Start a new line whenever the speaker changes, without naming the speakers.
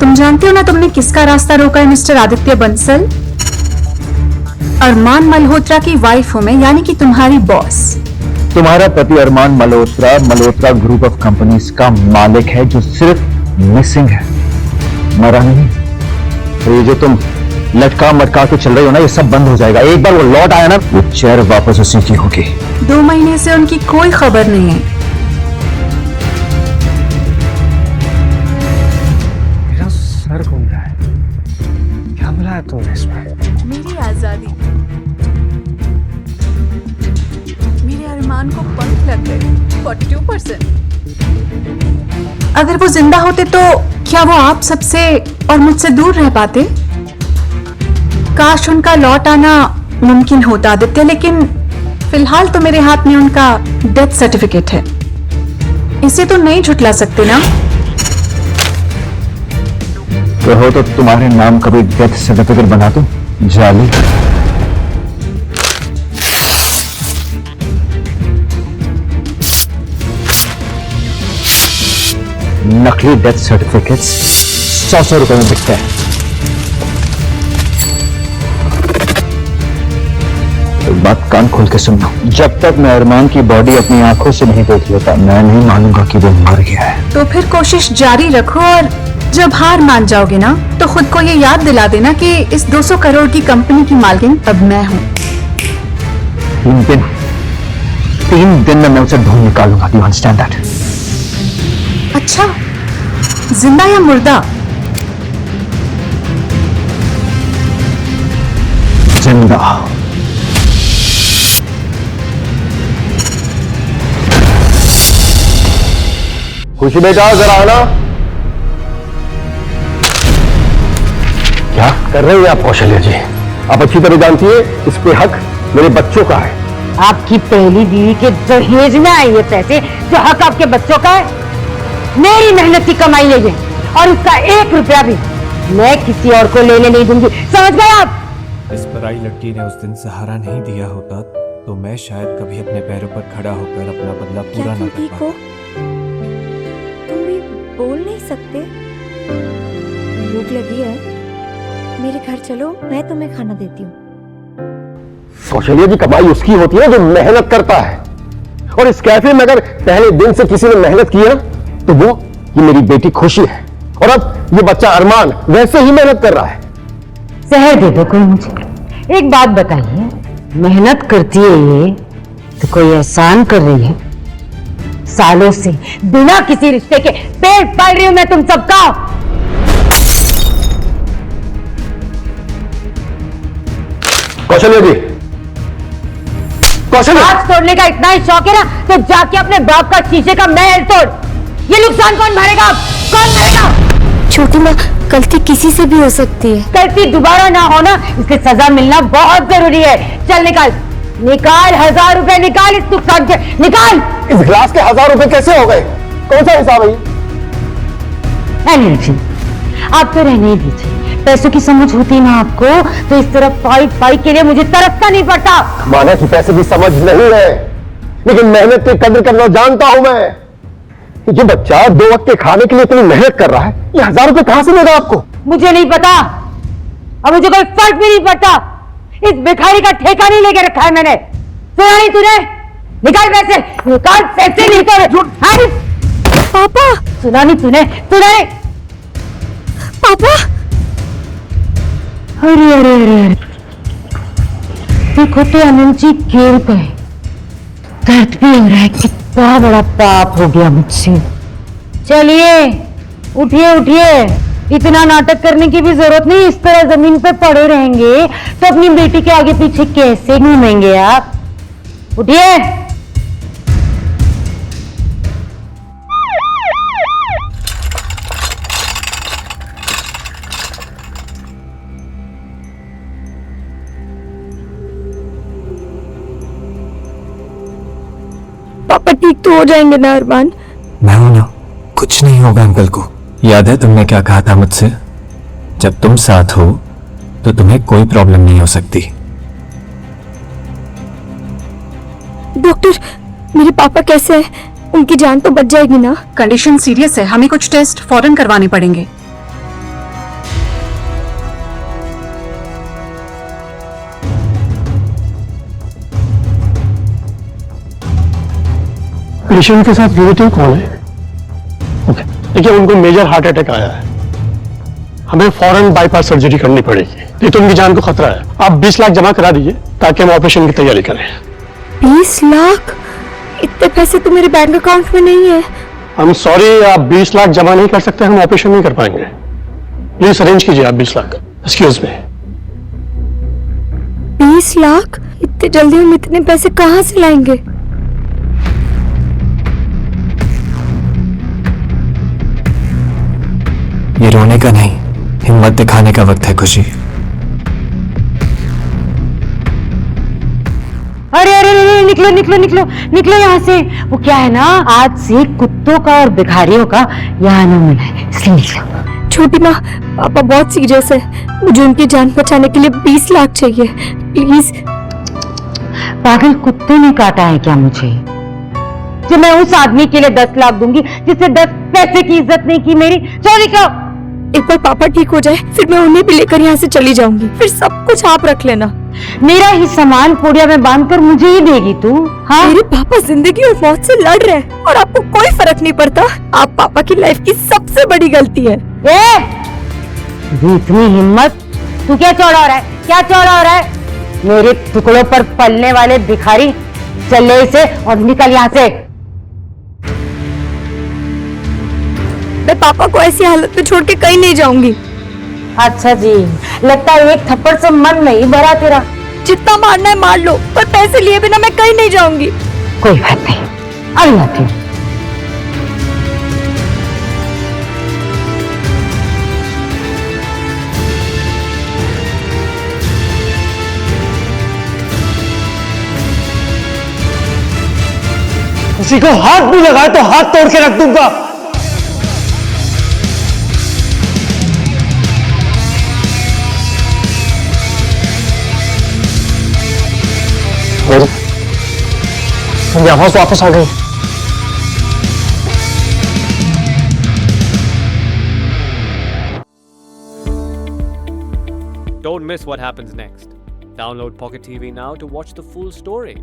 तुम जानते हो ना तुमने किसका रास्ता रोका है मिस्टर आदित्य बंसल? अरमान मल्होत्रा की वाइफ हूं मैं, यानी कि तुम्हारी बॉस।
तुम्हारा पति Arman Malhotra Malhotra group of companies का मालिक है जो सिर्फ मिसिंग है, मरा नहीं। तो ये जो तुम लटका मटका के चल रही हो ना, ये सब बंद हो जाएगा। एक बार वो लौट आया ना, वो चेयर वापस उसी की होगी।
2 महीने से उनकी कोई खबर नहीं है।
मेरा सर घूम रहा है। क्या बुलाया तुमने इसमें?
मेरी आजादी, मेरे अरमान को पंख लग गए 42%। अगर वो जिंदा होते तो क्या वो आप सबसे और मुझसे दूर रह पाते? काश उनका लौट आना मुमकिन होता आदित्य, लेकिन फिलहाल तो मेरे हाथ में उनका डेथ सर्टिफिकेट है। इसे तो नहीं झुठला सकते ना?
कहो तो तुम्हारे नाम का भी डेथ सर्टिफिकेट बना दो, जाली। नकली डेथ सर्टिफिकेट 100 रुपए में बिकते हैं। एक बात कान खोल के सुनना, जब तक मैं अरमान की बॉडी अपनी आंखों से नहीं देख लेता, मैं नहीं मानूंगा कि वो मर गया है।
तो फिर कोशिश जारी रखो, और जब हार मान जाओगे ना, तो खुद को ये याद दिला देना कि इस 200 करोड़ की कंपनी की मालकिन अब मैं हूँ।
3 दिन में मैं उसे ढूंढ निकालूंगा। You understand that?
अच्छा, जिंदा या मुर्दा?
जिंदा। खुशी बेटा जरा आना। क्या कर रहे हैं आप कौशल्या जी? आप अच्छी तरह जानती है इस पे हक मेरे बच्चों का है।
आपकी पहली बीवी के दहेज में आए ये पैसे, जो हक आपके बच्चों का है। मेरी मेहनत की कमाई है ये, और इसका 1 रुपया भी मैं किसी और को लेने नहीं दूंगी, समझ गए आप?
इस पराई लड़की ने उस दिन सहारा नहीं दिया होता तो मैं शायद कभी अपने पैरों पर खड़ा होकर अपना बदला पूरा न कर पाता।
तुम भी बोल नहीं सकते? भूख लगी है, मेरे घर चलो, मैं तुम्हें खाना देती हूँ।
कौशल्या जी, कमाई उसकी होती है जो मेहनत करता है, और इस कैफे में अगर पहले दिन से किसी ने मेहनत की है तो वो ये मेरी बेटी खुशी है, और अब ये बच्चा अरमान वैसे ही मेहनत कर रहा है।
जहर दे दो कोई मुझे। एक बात बताइए, मेहनत करती है ये तो कोई एहसान कर रही है? सालों से बिना किसी रिश्ते के पेट पाल रही हूं मैं तुम सबका।
कौशल्या जी, कौशल्या,
हाथ तोड़ने का इतना ही शौक है ना, तो जाके अपने बाप का शीशे का महल तोड़। ये नुकसान कौन भरेगा? कौन भरेगा?
छोटी माँ, गलती किसी से भी हो सकती है।
गलती दोबारा ना होना, इसकी सजा मिलना बहुत जरूरी है। चल निकाल, निकाल 1000 रुपए, निकाल इस नुकसान के, निकाल।
इस ग्लास के 1000 रुपए कैसे हो गए? कौन सा हिसाब है?
रहने दीजिए, आप तो रहने ही दीजिए। पैसों की समझ होती ना आपको, तो इस तरह पाई के लिए मुझे तरसना नहीं पड़ता।
माना कि पैसे की समझ नहीं है, लेकिन मेहनत की कदर करना जानता हूं मैं। ये बच्चा 2 वक्त के खाने के लिए इतनी मेहनत कर रहा है, ये 1000 रुपए कहां से देगा आपको?
मुझे नहीं पता, अब मुझे कोई फर्क भी नहीं पड़ता। इस भिखारी का ठेका नहीं लेके रखा है मैंने। सुना नहीं तूने? निकाल पैसे, निकाल पैसे, नहीं तो
पापा,
सुना नहीं तूने? सुना नहीं?
पापा,
अरे अरे अरे, देखो तो अनंत जी खेल पे दर्द भी हो रहा है। कितना बड़ा पाप हो गया मुझसे। चलिए उठिए उठिए, इतना नाटक करने की भी जरूरत नहीं। इस तरह जमीन पे पड़े रहेंगे तो अपनी बेटी के आगे पीछे कैसे घूमेंगे आप? उठिए।
पापा ठीक तो हो जाएंगे ना अरमान?
मैं हूं ना, कुछ नहीं होगा अंकल को। याद है तुमने क्या कहा था मुझसे? जब तुम साथ हो तो तुम्हें कोई प्रॉब्लम नहीं हो सकती।
डॉक्टर, मेरे पापा कैसे हैं? उनकी जान तो बच जाएगी ना?
कंडीशन सीरियस है, हमें कुछ टेस्ट फौरन करवाने पड़ेंगे।
पेशेंट के साथ रिलेटिव कौन है? ओके, देखिए उनको मेजर हार्ट अटैक आया है, हमें फौरन बाईपास सर्जरी करनी पड़ेगी, नहीं तो उनकी जान को खतरा है। आप 20 लाख जमा करा दीजिए ताकि हम ऑपरेशन की तैयारी करें।
20 लाख? इतने पैसे तो मेरे बैंक अकाउंट में नहीं है।
हम सॉरी, आप 20 लाख जमा नहीं कर सकते, हम ऑपरेशन नहीं कर पाएंगे। प्लीज अरेंज कीजिए आप 20 लाख। Excuse me.
20 लाख? इतने जल्दी हम इतने पैसे कहाँ से लाएंगे?
ये रोने का नहीं, हिम्मत दिखाने का वक्त है खुशी।
अरे अरे अरे, निकलो निकलो निकलो निकलो यहाँ से। वो क्या है ना, आज से कुत्तों का और भिखारियों का यहाँ आना मना है, इसलिए निकलो।
छोटी माँ, पापा बहुत सीरियस है, मुझे उनकी जान बचाने के लिए 20 लाख चाहिए, प्लीज।
पागल कुत्ते ने काटा है क्या मुझे, जो मैं उस आदमी के लिए 10 लाख दूंगी जिससे 10 पैसे की इज्जत नहीं की मेरी। चोरी का
एक बार पापा ठीक हो जाए, फिर मैं उन्हें भी लेकर यहाँ से चली जाऊंगी, फिर सब कुछ आप रख लेना।
मेरा ही सामान पोड़िया में बांधकर मुझे ही देगी तू? हाँ,
मेरे पापा जिंदगी और मौत से लड़ रहे हैं और आपको कोई फर्क नहीं पड़ता। आप पापा की लाइफ की सबसे बड़ी गलती है।
इतनी हिम्मत, तू क्या चौड़ा हो रहा है, क्या चौड़ा हो रहा है? मेरे टुकड़ों पर पलने वाले भिखारी, चल ले इसे और निकल यहाँ से।
मैं पापा को ऐसी हालत में छोड़ के कहीं नहीं जाऊंगी।
अच्छा जी, लगता है एक थप्पड़ से मन नहीं भरा तेरा।
जितना मारना है मार लो, पर पैसे लिए बिना मैं कहीं नहीं जाऊंगी।
कोई बात नहीं, अभी आती हूँ।
किसी को हाथ भी लगाए तो हाथ तोड़ के रख दूंगा। मेरी आवाज वापस आ गई।
Don't miss what happens next. Download Pocket TV now to watch the full story.